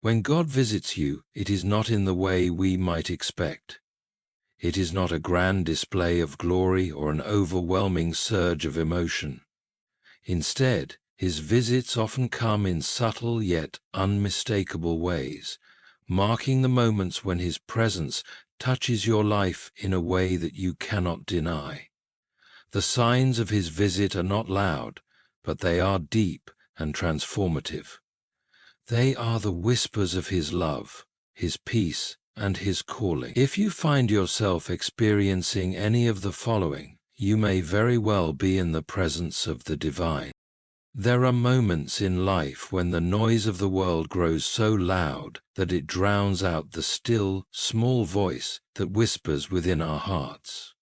When God visits you, it is not in the way we might expect. It is not a grand display of glory or an overwhelming surge of emotion. Instead, his visits often come in subtle yet unmistakable ways, marking the moments when his presence touches your life in a way that you cannot deny. The signs of his visit are not loud, but they are deep and transformative. They are the whispers of his love, his peace, and his calling. If you find yourself experiencing any of the following, you may very well be in the presence of the divine. There are moments in life when the noise of the world grows so loud that it drowns out the still, small voice that whispers within our hearts.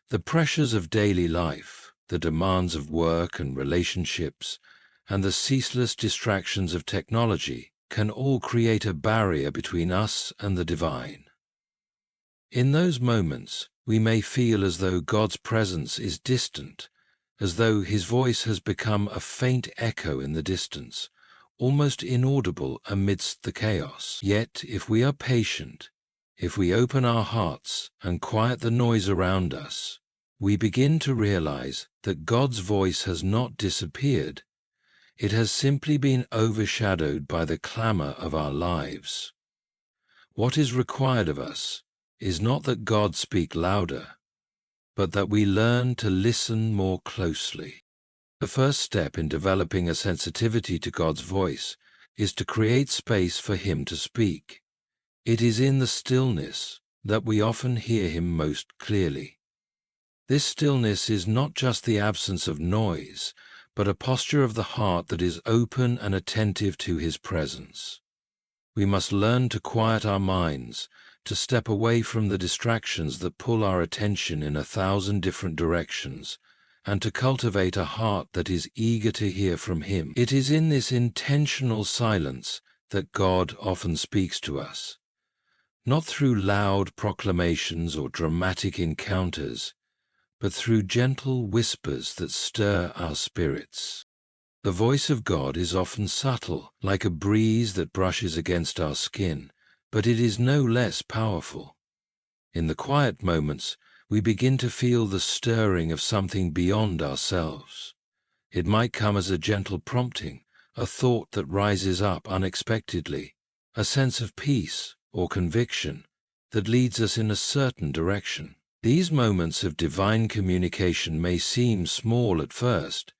The pressures of daily life, the demands of work and relationships, and the ceaseless distractions of technology can all create a barrier between us and the divine. In those moments, we may feel as though God's presence is distant, as though his voice has become a faint echo in the distance, almost inaudible amidst the chaos. Yet, if we are patient, if we open our hearts and quiet the noise around us, we begin to realize that God's voice has not disappeared. It has simply been overshadowed by the clamor of our lives. What is required of us is not that God speak louder, but that we learn to listen more closely. The first step in developing a sensitivity to God's voice is to create space for him to speak. It is in the stillness that we often hear him most clearly. This stillness is not just the absence of noise, but a posture of the heart that is open and attentive to his presence. We must learn to quiet our minds, to step away from the distractions that pull our attention in 1,000 different directions, and to cultivate a heart that is eager to hear from him. It is in this intentional silence that God often speaks to us, not through loud proclamations or dramatic encounters, but through gentle whispers that stir our spirits. The voice of God is often subtle, like a breeze that brushes against our skin, but it is no less powerful. In the quiet moments, we begin to feel the stirring of something beyond ourselves. It might come as a gentle prompting, a thought that rises up unexpectedly, a sense of peace or conviction that leads us in a certain direction. These moments of divine communication may seem small at first,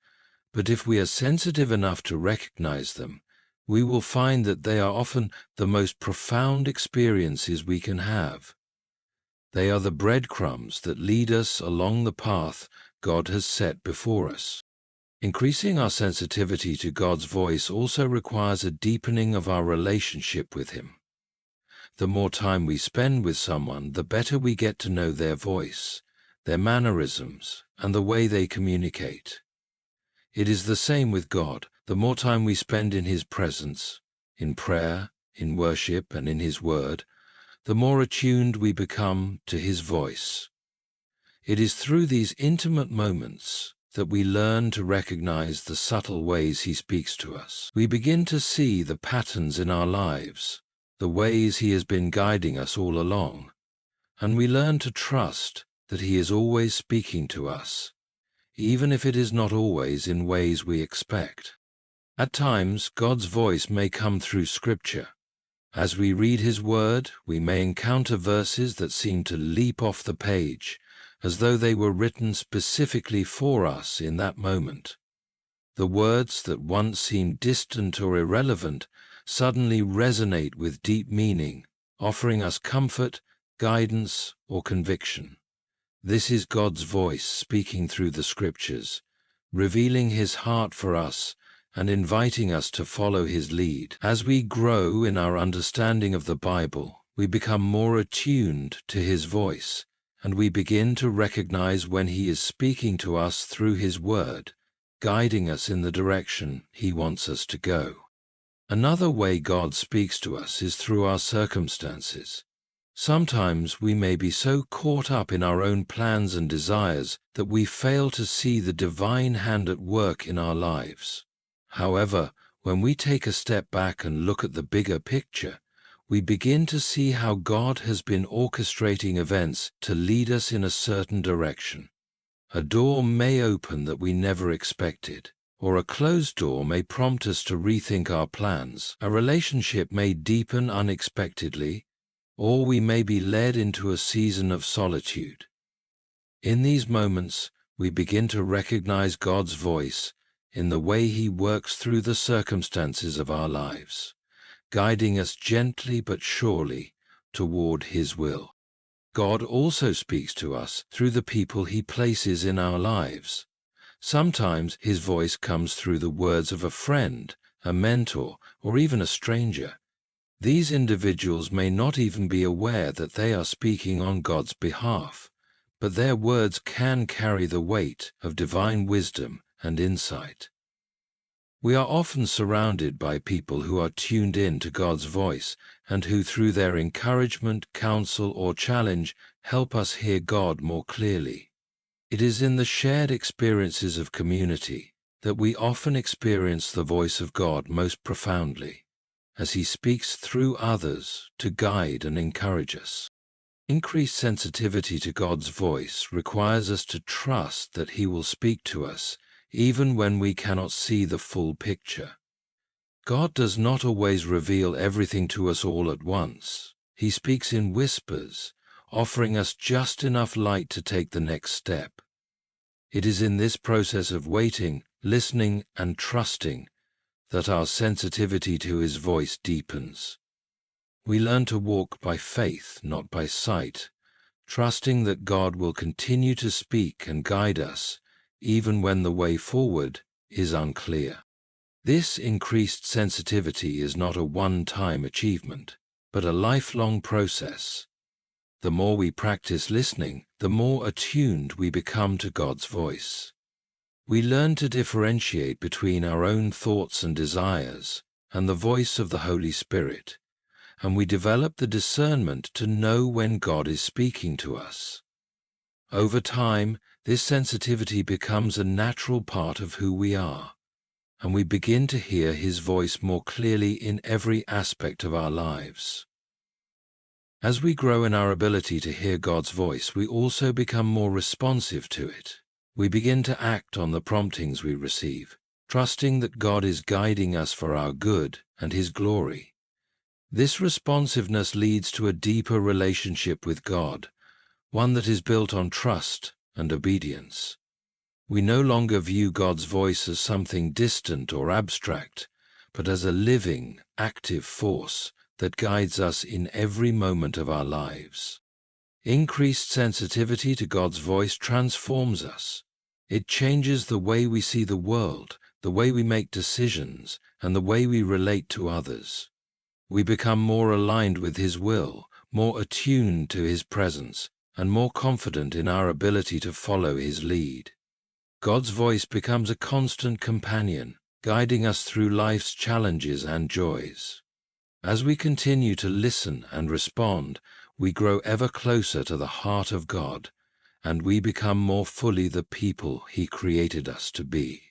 but if we are sensitive enough to recognize them, we will find that they are often the most profound experiences we can have. They are the breadcrumbs that lead us along the path God has set before us. Increasing our sensitivity to God's voice also requires a deepening of our relationship with him. The more time we spend with someone, the better we get to know their voice, their mannerisms, and the way they communicate. It is the same with God. The more time we spend in his presence, in prayer, in worship, and in his word, the more attuned we become to his voice. It is through these intimate moments that we learn to recognize the subtle ways he speaks to us. We begin to see the patterns in our lives, the ways he has been guiding us all along, and we learn to trust that he is always speaking to us, even if it is not always in ways we expect. At times, God's voice may come through Scripture. As we read his word, we may encounter verses that seem to leap off the page, as though they were written specifically for us in that moment. The words that once seemed distant or irrelevant suddenly resonate with deep meaning, offering us comfort, guidance, or conviction. This is God's voice speaking through the Scriptures, revealing his heart for us and inviting us to follow his lead. As we grow in our understanding of the Bible, we become more attuned to his voice, and we begin to recognize when he is speaking to us through his word, guiding us in the direction he wants us to go. Another way God speaks to us is through our circumstances. Sometimes we may be so caught up in our own plans and desires that we fail to see the divine hand at work in our lives. However, When we take a step back and look at the bigger picture, we begin to see how God has been orchestrating events to lead us in a certain direction. A door may open that we never expected, or a closed door may prompt us to rethink our plans. A relationship may deepen unexpectedly, or we may be led into a season of solitude. In these moments, we begin to recognize God's voice in the way He works through the circumstances of our lives, guiding us gently but surely toward His will. God also speaks to us through the people He places in our lives. Sometimes His voice comes through the words of a friend, a mentor, or even a stranger. These individuals may not even be aware that they are speaking on God's behalf, but their words can carry the weight of divine wisdom and insight. We are often surrounded by people who are tuned in to God's voice and who, through their encouragement, counsel, or challenge, help us hear God more clearly. It is in the shared experiences of community that we often experience the voice of God most profoundly, as He speaks through others to guide and encourage us. Increased sensitivity to God's voice requires us to trust that He will speak to us even when we cannot see the full picture. God does not always reveal everything to us all at once. He speaks in whispers, offering us just enough light to take the next step. It is in this process of waiting, listening, and trusting that our sensitivity to His voice deepens. We learn to walk by faith, not by sight, trusting that God will continue to speak and guide us even when the way forward is unclear. This increased sensitivity is not a one-time achievement, but a lifelong process. The more we practice listening, the more attuned we become to God's voice. We learn to differentiate between our own thoughts and desires and the voice of the Holy Spirit, and we develop the discernment to know when God is speaking to us. Over time, this sensitivity becomes a natural part of who we are, and we begin to hear His voice more clearly in every aspect of our lives. As we grow in our ability to hear God's voice, we also become more responsive to it. We begin to act on the promptings we receive, trusting that God is guiding us for our good and His glory. This responsiveness leads to a deeper relationship with God, one that is built on trust and obedience. We no longer view God's voice as something distant or abstract, but as a living, active force that guides us in every moment of our lives. Increased sensitivity to God's voice transforms us. It changes the way we see the world, the way we make decisions, and the way we relate to others. We become more aligned with His will, more attuned to His presence, and more confident in our ability to follow His lead. God's voice becomes a constant companion, guiding us through life's challenges and joys. As we continue to listen and respond, we grow ever closer to the heart of God, and we become more fully the people He created us to be.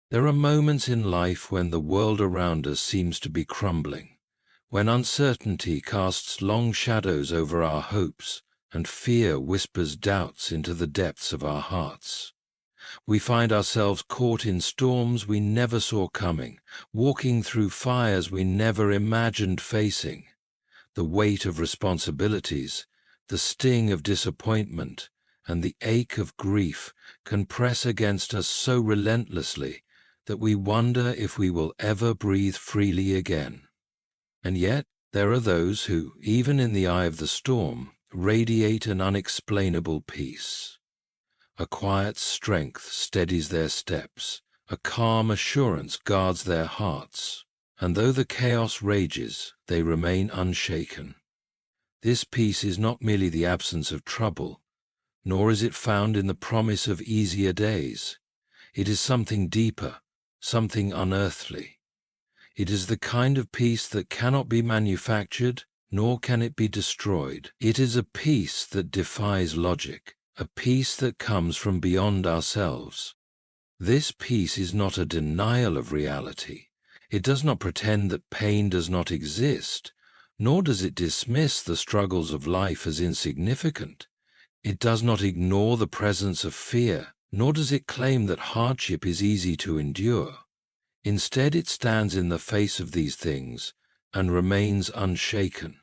There are moments in life when the world around us seems to be crumbling, when uncertainty casts long shadows over our hopes, and fear whispers doubts into the depths of our hearts. We find ourselves caught in storms we never saw coming, walking through fires we never imagined facing. The weight of responsibilities, the sting of disappointment, and the ache of grief can press against us so relentlessly that we wonder if we will ever breathe freely again. And yet, there are those who, even in the eye of the storm, radiate an unexplainable peace. A quiet strength steadies their steps, a calm assurance guards their hearts, and though the chaos rages, they remain unshaken. This peace is not merely the absence of trouble, nor is it found in the promise of easier days. It is something deeper, something unearthly. It is the kind of peace that cannot be manufactured, nor can it be destroyed. It is a peace that defies logic, a peace that comes from beyond ourselves. This peace is not a denial of reality. It does not pretend that pain does not exist, nor does it dismiss the struggles of life as insignificant. It does not ignore the presence of fear, nor does it claim that hardship is easy to endure. Instead, it stands in the face of these things and remains unshaken.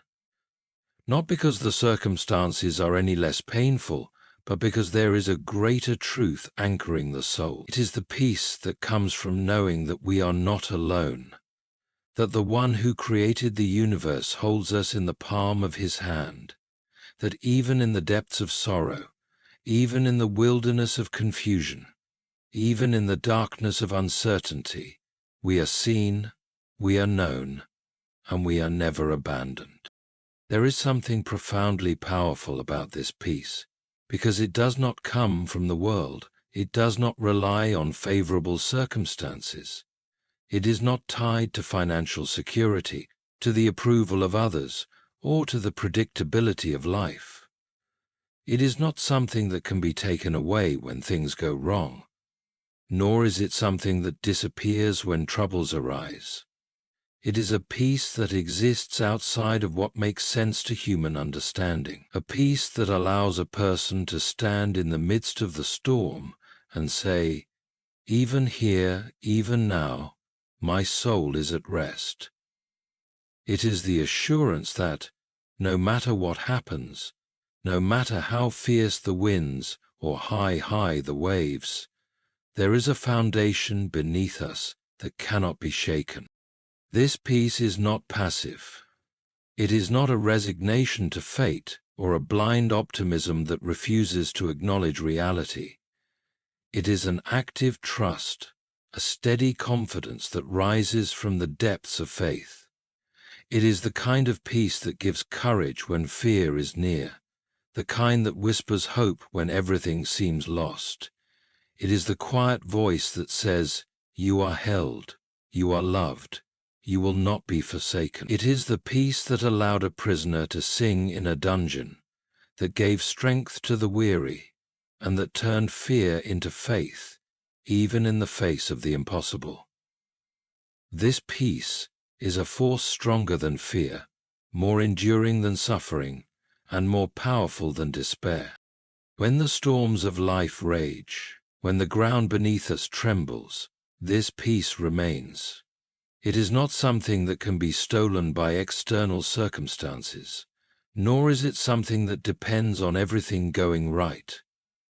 Not because the circumstances are any less painful, but because there is a greater truth anchoring the soul. It is the peace that comes from knowing that we are not alone, that the one who created the universe holds us in the palm of his hand, that even in the depths of sorrow, even in the wilderness of confusion, even in the darkness of uncertainty, we are seen, we are known, and we are never abandoned. There is something profoundly powerful about this peace, because it does not come from the world. It does not rely on favorable circumstances. It is not tied to financial security, to the approval of others, or to the predictability of life. It is not something that can be taken away when things go wrong, nor is it something that disappears when troubles arise. It is a peace that exists outside of what makes sense to human understanding, a peace that allows a person to stand in the midst of the storm and say, "Even here, even now, my soul is at rest." It is the assurance that, no matter what happens, no matter how fierce the winds or high the waves, there is a foundation beneath us that cannot be shaken. This peace is not passive. It is not a resignation to fate or a blind optimism that refuses to acknowledge reality. It is an active trust, a steady confidence that rises from the depths of faith. It is the kind of peace that gives courage when fear is near, the kind that whispers hope when everything seems lost. It is the quiet voice that says, "You are held, you are loved, you will not be forsaken." It is the peace that allowed a prisoner to sing in a dungeon, that gave strength to the weary, and that turned fear into faith, even in the face of the impossible. This peace is a force stronger than fear, more enduring than suffering, and more powerful than despair. When the storms of life rage, when the ground beneath us trembles, this peace remains. It is not something that can be stolen by external circumstances, nor is it something that depends on everything going right.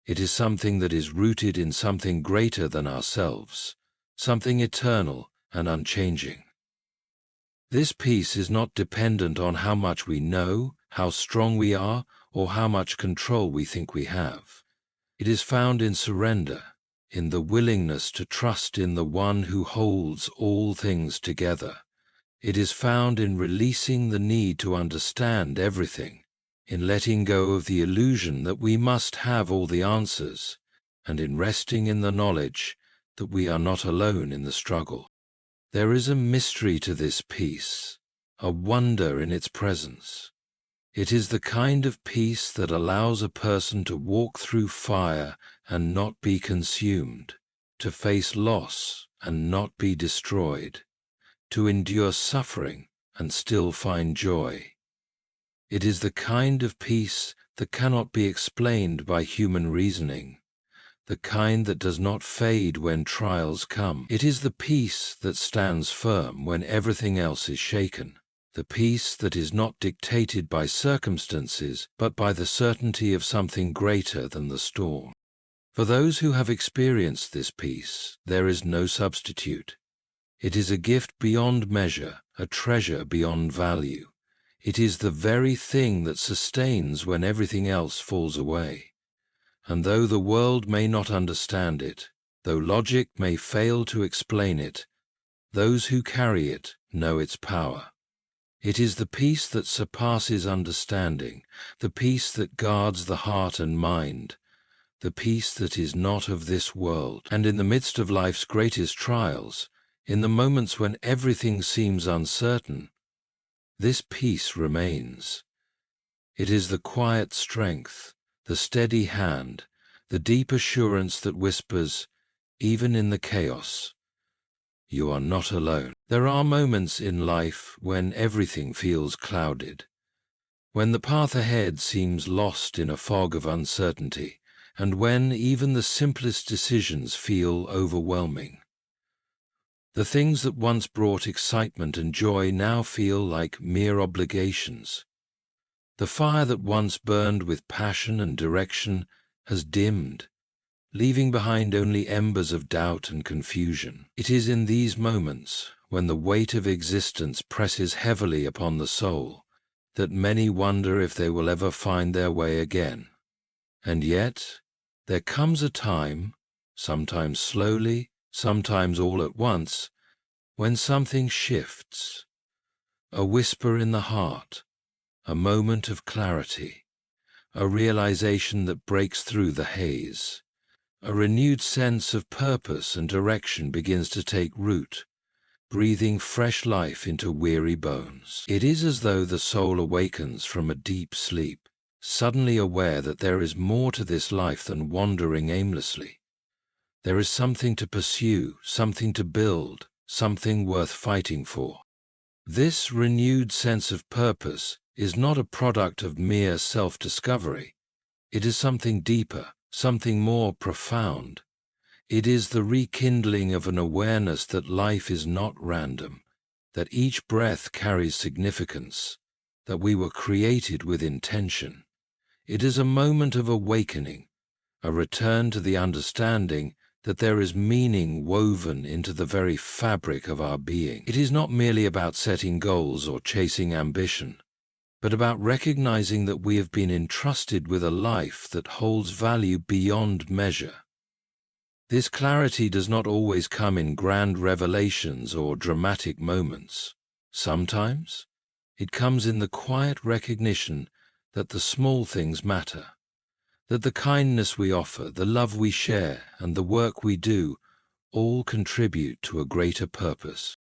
It is something that is rooted in something greater than ourselves, something eternal and unchanging. This peace is not dependent on how much we know, how strong we are, or how much control we think we have. It is found in surrender, in the willingness to trust in the one who holds all things together. It is found in releasing the need to understand everything, in letting go of the illusion that we must have all the answers, and in resting in the knowledge that we are not alone in the struggle. There is a mystery to this peace, a wonder in its presence. It is the kind of peace that allows a person to walk through fire and not be consumed, to face loss and not be destroyed, to endure suffering and still find joy. It is the kind of peace that cannot be explained by human reasoning, the kind that does not fade when trials come. It is the peace that stands firm when everything else is shaken, the peace that is not dictated by circumstances, but by the certainty of something greater than the storm. For those who have experienced this peace, there is no substitute. It is a gift beyond measure, a treasure beyond value. It is the very thing that sustains when everything else falls away. And though the world may not understand it, though logic may fail to explain it, those who carry it know its power. It is the peace that surpasses understanding, the peace that guards the heart and mind, the peace that is not of this world. And in the midst of life's greatest trials, in the moments when everything seems uncertain, this peace remains. It is the quiet strength, the steady hand, the deep assurance that whispers, even in the chaos, You are not alone. There are moments in life when everything feels clouded, when the path ahead seems lost in a fog of uncertainty, and when even the simplest decisions feel overwhelming. The things that once brought excitement and joy now feel like mere obligations. The fire that once burned with passion and direction has dimmed, leaving behind only embers of doubt and confusion. It is in these moments, when the weight of existence presses heavily upon the soul, that many wonder if they will ever find their way again. And yet, there comes a time, sometimes slowly, sometimes all at once, when something shifts. A whisper in the heart, a moment of clarity, a realization that breaks through the haze. A renewed sense of purpose and direction begins to take root, breathing fresh life into weary bones. It is as though the soul awakens from a deep sleep, suddenly aware that there is more to this life than wandering aimlessly. There is something to pursue, something to build, something worth fighting for. This renewed sense of purpose is not a product of mere self-discovery. It is something deeper, something more profound. It is the rekindling of an awareness that life is not random, that each breath carries significance, that we were created with intention. It is a moment of awakening, a return to the understanding that there is meaning woven into the very fabric of our being. It is not merely about setting goals or chasing ambition, but about recognizing that we have been entrusted with a life that holds value beyond measure. This clarity does not always come in grand revelations or dramatic moments. Sometimes it comes in the quiet recognition that the small things matter, that the kindness we offer, the love we share, and the work we do all contribute to a greater purpose.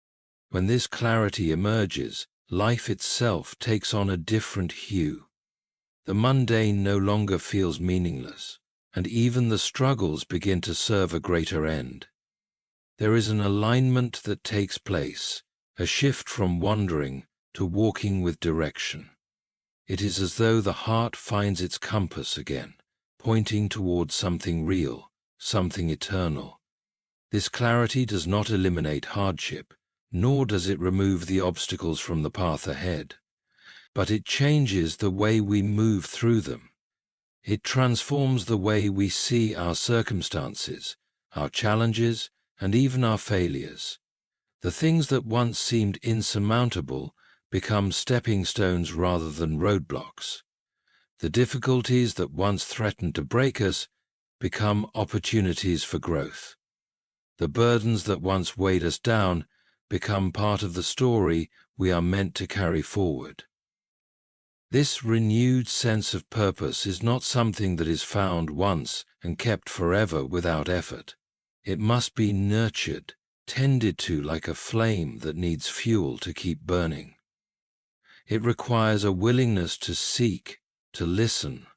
When this clarity emerges, life itself takes on a different hue. The mundane no longer feels meaningless, and even the struggles begin to serve a greater end. There is an alignment that takes place, a shift from wandering to walking with direction. It is as though the heart finds its compass again, pointing towards something real, something eternal. This clarity does not eliminate hardship, nor does it remove the obstacles from the path ahead, but it changes the way we move through them. It transforms the way we see our circumstances, our challenges, and even our failures. The things that once seemed insurmountable become stepping stones rather than roadblocks. The difficulties that once threatened to break us become opportunities for growth. The burdens that once weighed us down become part of the story we are meant to carry forward. This renewed sense of purpose is not something that is found once and kept forever without effort. It must be nurtured, tended to like a flame that needs fuel to keep burning. It requires a willingness to seek, to listen,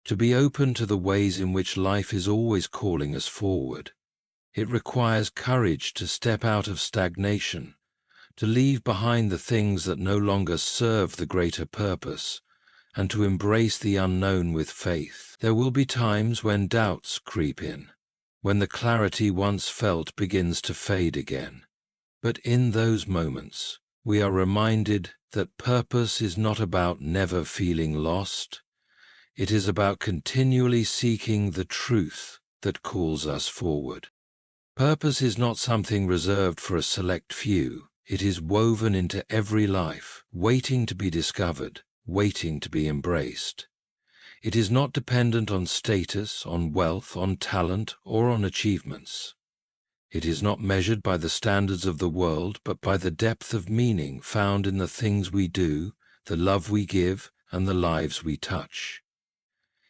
to be open to the ways in which life is always calling us forward. It requires courage to step out of stagnation, to leave behind the things that no longer serve the greater purpose, and to embrace the unknown with faith. There will be times when doubts creep in, when the clarity once felt begins to fade again. But in those moments, we are reminded that purpose is not about never feeling lost. It is about continually seeking the truth that calls us forward. Purpose is not something reserved for a select few. It is woven into every life, waiting to be discovered, waiting to be embraced. It is not dependent on status, on wealth, on talent, or on achievements. It is not measured by the standards of the world, but by the depth of meaning found in the things we do, the love we give, and the lives we touch.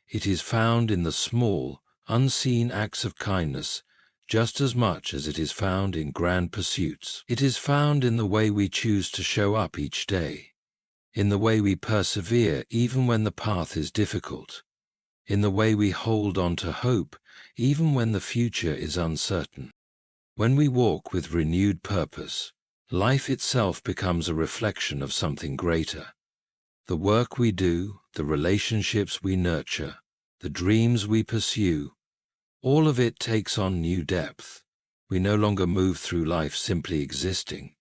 It is found in the small, unseen acts of kindness just as much as it is found in grand pursuits. It is found in the way we choose to show up each day, in the way we persevere even when the path is difficult, in the way we hold on to hope even when the future is uncertain. When we walk with renewed purpose, life itself becomes a reflection of something greater. The work we do, the relationships we nurture, the dreams we pursue, all of it takes on new depth. We no longer move through life simply existing.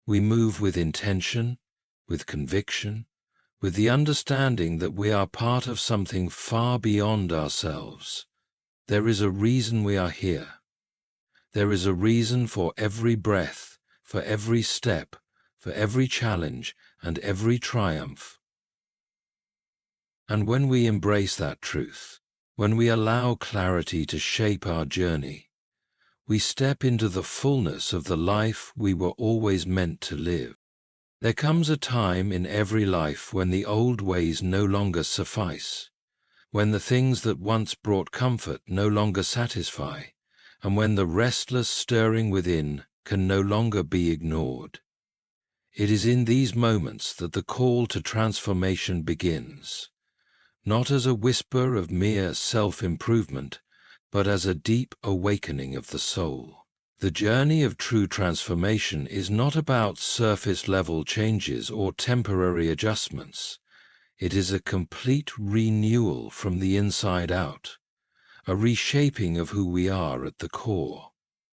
We move with intention, with conviction, with the understanding that we are part of something far beyond ourselves. There is a reason we are here. There is a reason for every breath, for every step, for every challenge, and every triumph. And when we embrace that truth, when we allow clarity to shape our journey, we step into the fullness of the life we were always meant to live. There comes a time in every life when the old ways no longer suffice, when the things that once brought comfort no longer satisfy, and when the restless stirring within can no longer be ignored. It is in these moments that the call to transformation begins, not as a whisper of mere self-improvement, but as a deep awakening of the soul. The journey of true transformation is not about surface-level changes or temporary adjustments. It is a complete renewal from the inside out, a reshaping of who we are at the core.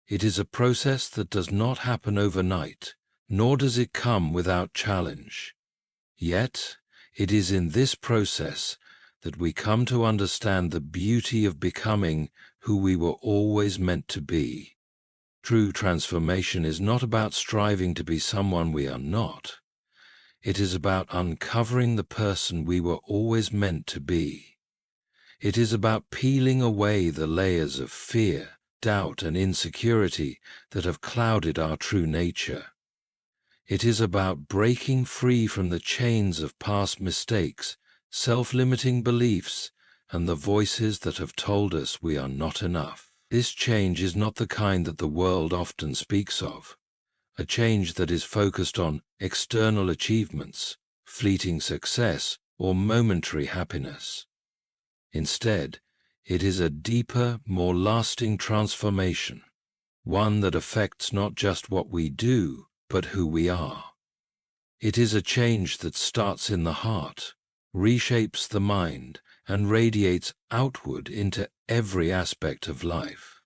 It is a process that does not happen overnight, nor does it come without challenge. Yet, it is in this process that we come to understand the beauty of becoming who we were always meant to be. True transformation is not about striving to be someone we are not. It is about uncovering the person we were always meant to be. It is about peeling away the layers of fear, doubt, and insecurity that have clouded our true nature. It is about breaking free from the chains of past mistakes, self-limiting beliefs, and the voices that have told us we are not enough. This change is not the kind that the world often speaks of, a change that is focused on external achievements, fleeting success, or momentary happiness. Instead, it is a deeper, more lasting transformation, one that affects not just what we do, but who we are. It is a change that starts in the heart, reshapes the mind, and radiates outward into every aspect of life.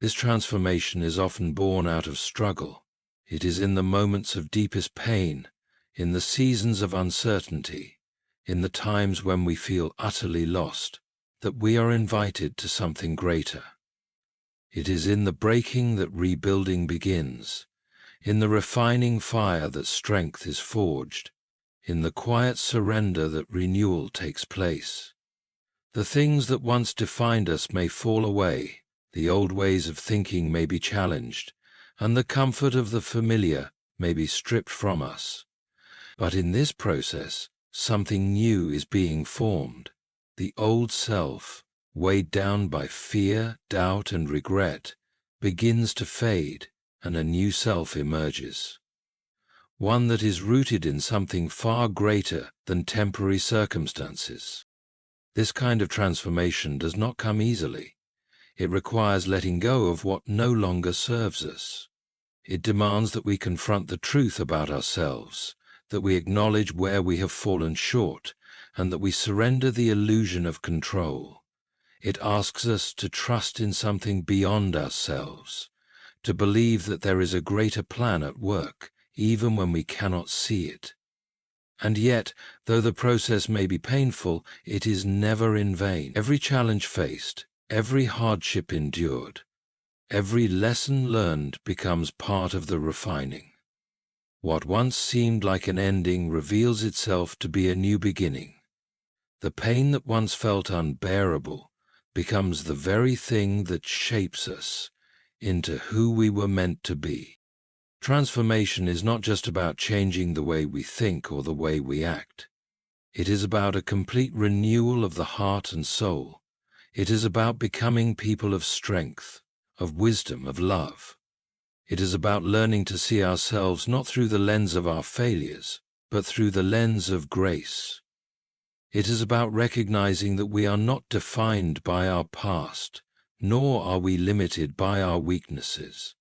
This transformation is often born out of struggle. It is in the moments of deepest pain, in the seasons of uncertainty, in the times when we feel utterly lost, that we are invited to something greater. It is in the breaking that rebuilding begins, in the refining fire that strength is forged, in the quiet surrender that renewal takes place. The things that once defined us may fall away, the old ways of thinking may be challenged, and the comfort of the familiar may be stripped from us. But in this process, something new is being formed. The old self, weighed down by fear, doubt, and regret, begins to fade, and a new self emerges. One that is rooted in something far greater than temporary circumstances. This kind of transformation does not come easily. It requires letting go of what no longer serves us. It demands that we confront the truth about ourselves, that we acknowledge where we have fallen short, and that we surrender the illusion of control. It asks us to trust in something beyond ourselves, to believe that there is a greater plan at work, even when we cannot see it. And yet, though the process may be painful, it is never in vain. Every challenge faced, every hardship endured, every lesson learned becomes part of the refining. What once seemed like an ending reveals itself to be a new beginning. The pain that once felt unbearable becomes the very thing that shapes us into who we were meant to be. Transformation is not just about changing the way we think or the way we act. It is about a complete renewal of the heart and soul. It is about becoming people of strength, of wisdom, of love. It is about learning to see ourselves not through the lens of our failures, but through the lens of grace. It is about recognizing that we are not defined by our past, nor are we limited by our weaknesses.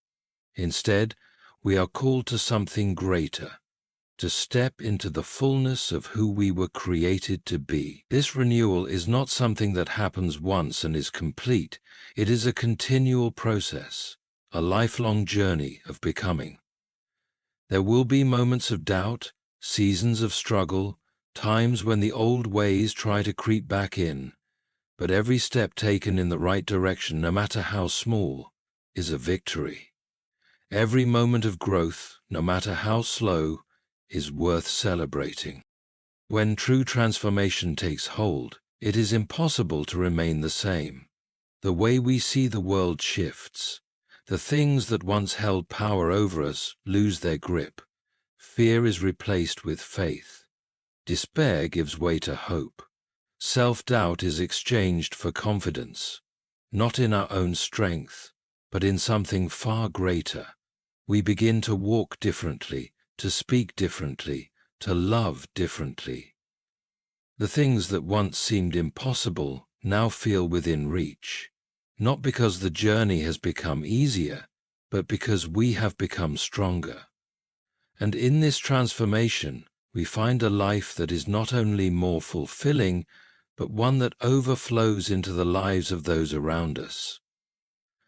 Instead, we are called to something greater, to step into the fullness of who we were created to be. This renewal is not something that happens once and is complete. It is a continual process, a lifelong journey of becoming. There will be moments of doubt, seasons of struggle, times when the old ways try to creep back in, but every step taken in the right direction, no matter how small, is a victory. Every moment of growth, no matter how slow, is worth celebrating. When true transformation takes hold, it is impossible to remain the same. The way we see the world shifts. The things that once held power over us lose their grip. Fear is replaced with faith. Despair gives way to hope. Self-doubt is exchanged for confidence, not in our own strength, but in something far greater. We begin to walk differently, to speak differently, to love differently. The things that once seemed impossible now feel within reach, not because the journey has become easier, but because we have become stronger. And in this transformation, we find a life that is not only more fulfilling, but one that overflows into the lives of those around us.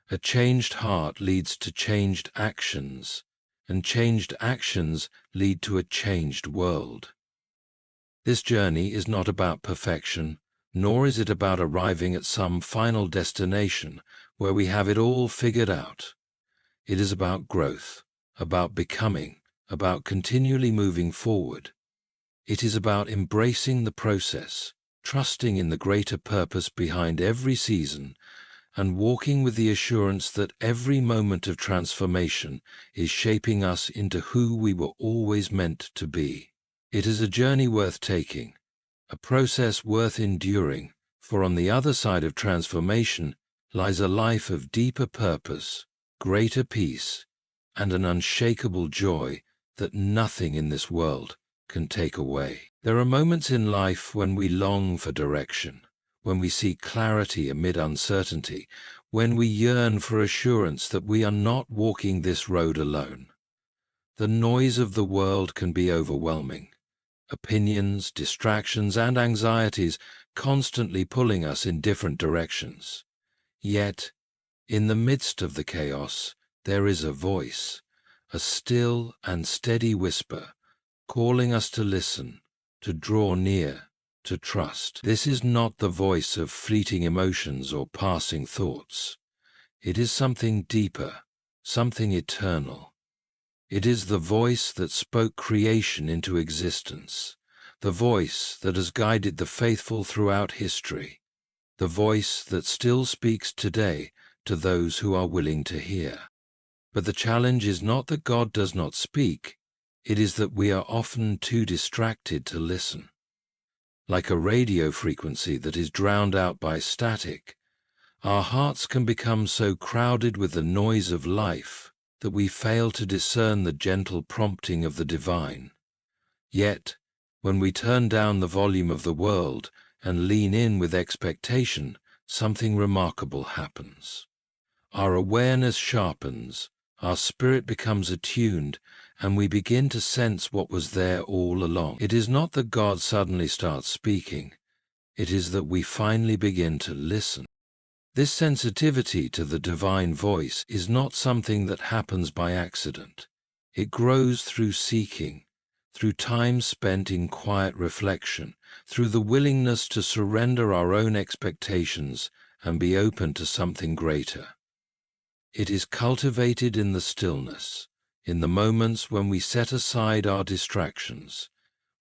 A changed heart leads to changed actions, and changed actions lead to a changed world. This journey is not about perfection, nor is it about arriving at some final destination where we have it all figured out. It is about growth, about becoming, about continually moving forward. It is about embracing the process, trusting in the greater purpose behind every season, and walking with the assurance that every moment of transformation is shaping us into who we were always meant to be. It is a journey worth taking, a process worth enduring, for on the other side of transformation lies a life of deeper purpose, greater peace, and an unshakable joy that nothing in this world can take away. There are moments in life when we long for direction, when we seek clarity amid uncertainty, when we yearn for assurance that we are not walking this road alone. The noise of the world can be overwhelming. Opinions, distractions, and anxieties constantly pulling us in different directions. Yet, in the midst of the chaos, there is a voice, a still and steady whisper, calling us to listen, to draw near, to trust. This is not the voice of fleeting emotions or passing thoughts. It is something deeper, something eternal. It is the voice that spoke creation into existence, the voice that has guided the faithful throughout history, the voice that still speaks today to those who are willing to hear. But the challenge is not that God does not speak, it is that we are often too distracted to listen. Like a radio frequency that is drowned out by static, our hearts can become so crowded with the noise of life that we fail to discern the gentle prompting of the divine. Yet, when we turn down the volume of the world and lean in with expectation, something remarkable happens. Our awareness sharpens, our spirit becomes attuned, and we begin to sense what was there all along. It is not that God suddenly starts speaking, it is that we finally begin to listen. This sensitivity to the divine voice is not something that happens by accident. It grows through seeking, through time spent in quiet reflection, through the willingness to surrender our own expectations and be open to something greater. It is cultivated in the stillness, in the moments when we set aside our distractions,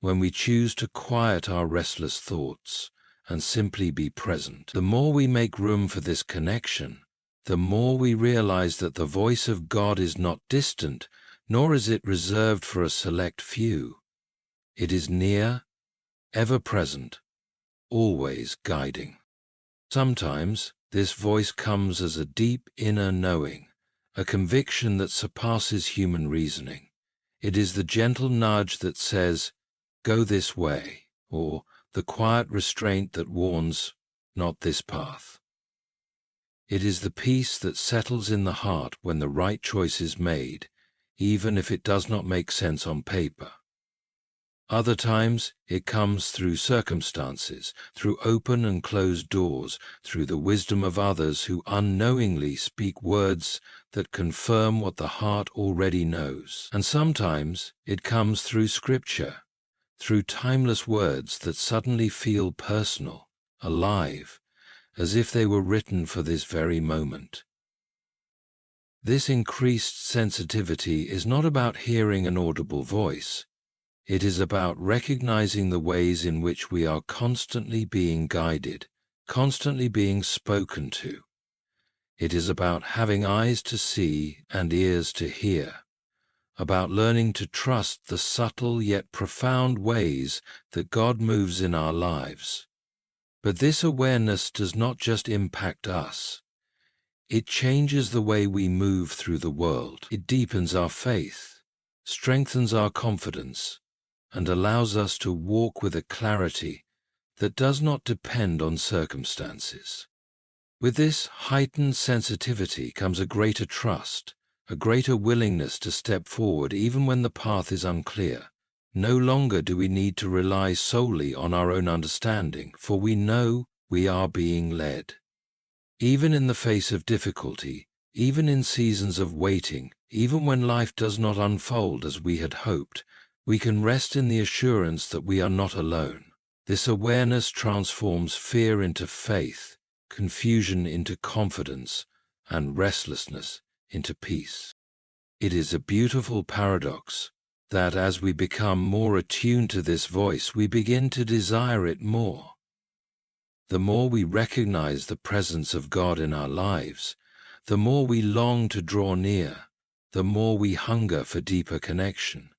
when we choose to quiet our restless thoughts and simply be present. The more we make room for this connection, the more we realize that the voice of God is not distant, nor is it reserved for a select few. It is near, ever present, always guiding. Sometimes this voice comes as a deep inner knowing, a conviction that surpasses human reasoning. It is the gentle nudge that says, "Go this way," or the quiet restraint that warns, "Not this path." It is the peace that settles in the heart when the right choice is made, even if it does not make sense on paper. Other times, it comes through circumstances, through open and closed doors, through the wisdom of others who unknowingly speak words that confirm what the heart already knows. And sometimes, it comes through Scripture, through timeless words that suddenly feel personal, alive, as if they were written for this very moment. This increased sensitivity is not about hearing an audible voice. It is about recognizing the ways in which we are constantly being guided, constantly being spoken to. It is about having eyes to see and ears to hear, about learning to trust the subtle yet profound ways that God moves in our lives. But this awareness does not just impact us. It changes the way we move through the world. It deepens our faith, strengthens our confidence, and allows us to walk with a clarity that does not depend on circumstances. With this heightened sensitivity comes a greater trust, a greater willingness to step forward even when the path is unclear. No longer do we need to rely solely on our own understanding, for we know we are being led. Even in the face of difficulty, even in seasons of waiting, even when life does not unfold as we had hoped, we can rest in the assurance that we are not alone. This awareness transforms fear into faith, confusion into confidence, and restlessness into peace. It is a beautiful paradox that as we become more attuned to this voice, we begin to desire it more. The more we recognize the presence of God in our lives, the more we long to draw near, the more we hunger for deeper connection.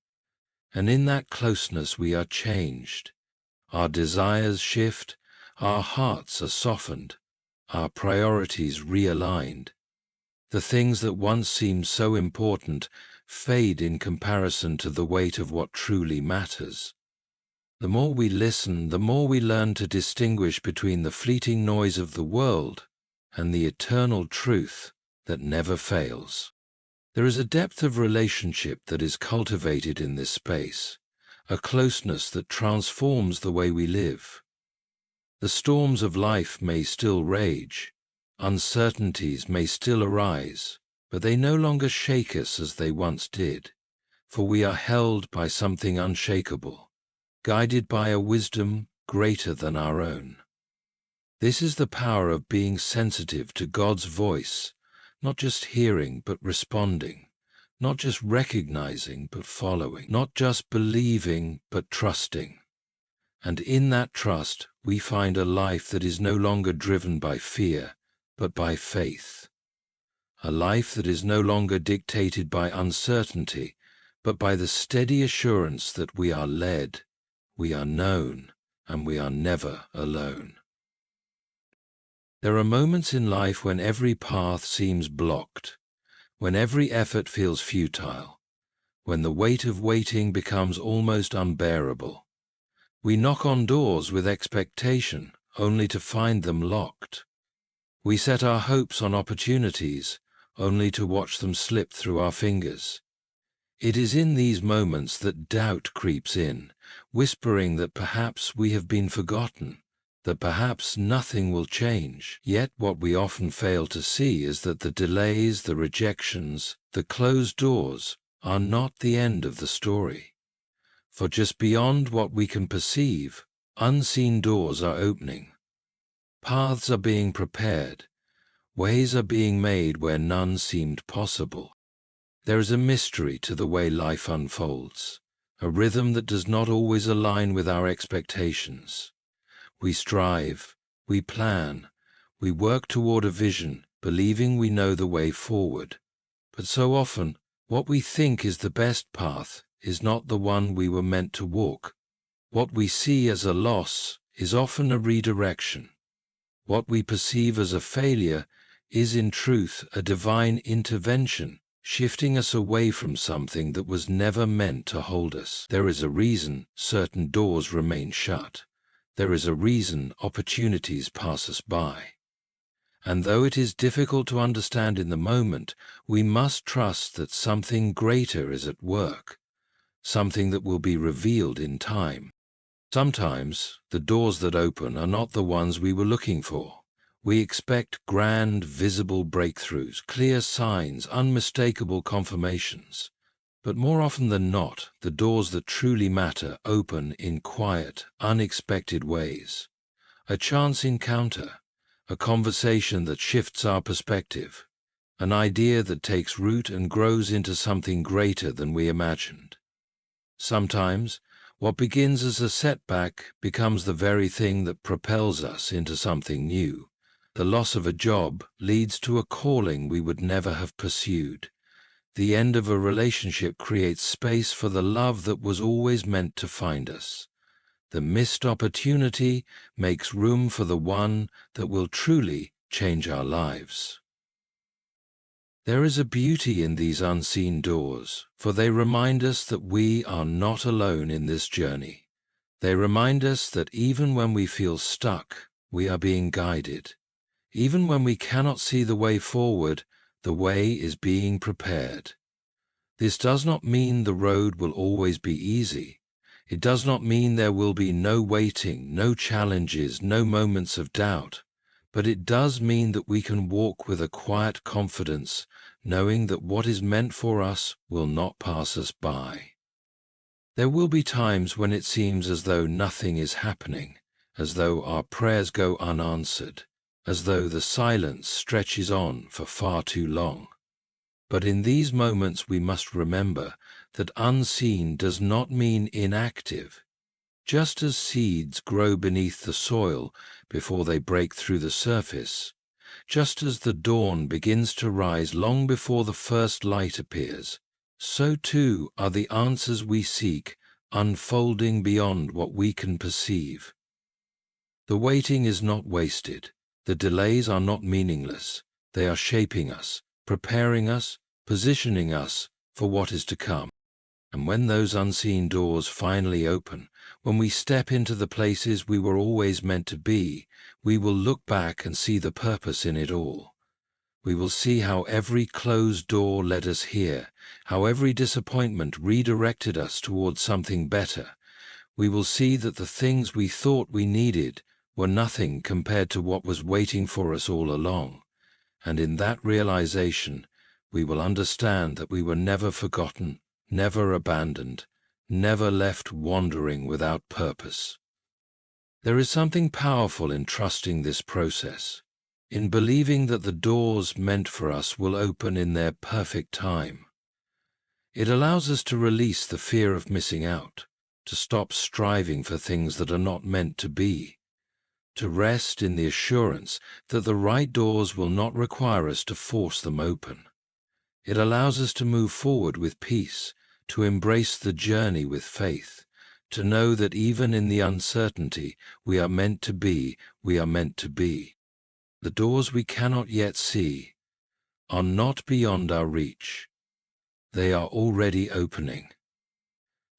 And in that closeness we are changed. Our desires shift, our hearts are softened, our priorities realigned. The things that once seemed so important fade in comparison to the weight of what truly matters. The more we listen, the more we learn to distinguish between the fleeting noise of the world and the eternal truth that never fails. There is a depth of relationship that is cultivated in this space, a closeness that transforms the way we live. The storms of life may still rage, uncertainties may still arise, but they no longer shake us as they once did, for we are held by something unshakable, guided by a wisdom greater than our own. This is the power of being sensitive to God's voice, not just hearing but responding, not just recognizing but following, not just believing but trusting. And in that trust, we find a life that is no longer driven by fear, but by faith. A life that is no longer dictated by uncertainty, but by the steady assurance that we are led, we are known, and we are never alone. There are moments in life when every path seems blocked, when every effort feels futile, when the weight of waiting becomes almost unbearable. We knock on doors with expectation, only to find them locked. We set our hopes on opportunities, only to watch them slip through our fingers. It is in these moments that doubt creeps in, whispering that perhaps we have been forgotten, that perhaps nothing will change. Yet what we often fail to see is that the delays, the rejections, the closed doors are not the end of the story. For just beyond what we can perceive, unseen doors are opening. Paths are being prepared. Ways are being made where none seemed possible. There is a mystery to the way life unfolds, a rhythm that does not always align with our expectations. We strive, we plan, we work toward a vision, believing we know the way forward. But so often, what we think is the best path is not the one we were meant to walk. What we see as a loss is often a redirection. What we perceive as a failure is in truth a divine intervention, shifting us away from something that was never meant to hold us. There is a reason certain doors remain shut. There is a reason opportunities pass us by. And though it is difficult to understand in the moment, we must trust that something greater is at work, something that will be revealed in time. Sometimes the doors that open are not the ones we were looking for. We expect grand, visible breakthroughs, clear signs, unmistakable confirmations. But more often than not, the doors that truly matter open in quiet, unexpected ways. A chance encounter, a conversation that shifts our perspective, an idea that takes root and grows into something greater than we imagined. Sometimes, what begins as a setback becomes the very thing that propels us into something new. The loss of a job leads to a calling we would never have pursued. The end of a relationship creates space for the love that was always meant to find us. The missed opportunity makes room for the one that will truly change our lives. There is a beauty in these unseen doors, for they remind us that we are not alone in this journey. They remind us that even when we feel stuck, we are being guided. Even when we cannot see the way forward, the way is being prepared. This does not mean the road will always be easy. It does not mean there will be no waiting, no challenges, no moments of doubt. But it does mean that we can walk with a quiet confidence, knowing that what is meant for us will not pass us by. There will be times when it seems as though nothing is happening, as though our prayers go unanswered, as though the silence stretches on for far too long. But in these moments we must remember that unseen does not mean inactive. Just as seeds grow beneath the soil before they break through the surface, just as the dawn begins to rise long before the first light appears, so too are the answers we seek unfolding beyond what we can perceive. The waiting is not wasted. The delays are not meaningless. They are shaping us, preparing us, positioning us for what is to come. And when those unseen doors finally open, when we step into the places we were always meant to be, we will look back and see the purpose in it all. We will see how every closed door led us here, how every disappointment redirected us towards something better. We will see that the things we thought we needed were nothing compared to what was waiting for us all along. And in that realization, we will understand that we were never forgotten, never abandoned, never left wandering without purpose. There is something powerful in trusting this process, in believing that the doors meant for us will open in their perfect time. It allows us to release the fear of missing out, to stop striving for things that are not meant to be, to rest in the assurance that the right doors will not require us to force them open. It allows us to move forward with peace, to embrace the journey with faith, to know that even in the uncertainty we are meant to be, we are meant to be. The doors we cannot yet see are not beyond our reach. They are already opening.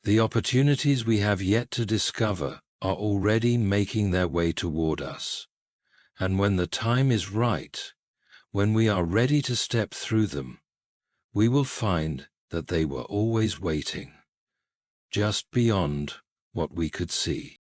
The opportunities we have yet to discover are already making their way toward us. And when the time is right, when we are ready to step through them, we will find that they were always waiting, just beyond what we could see.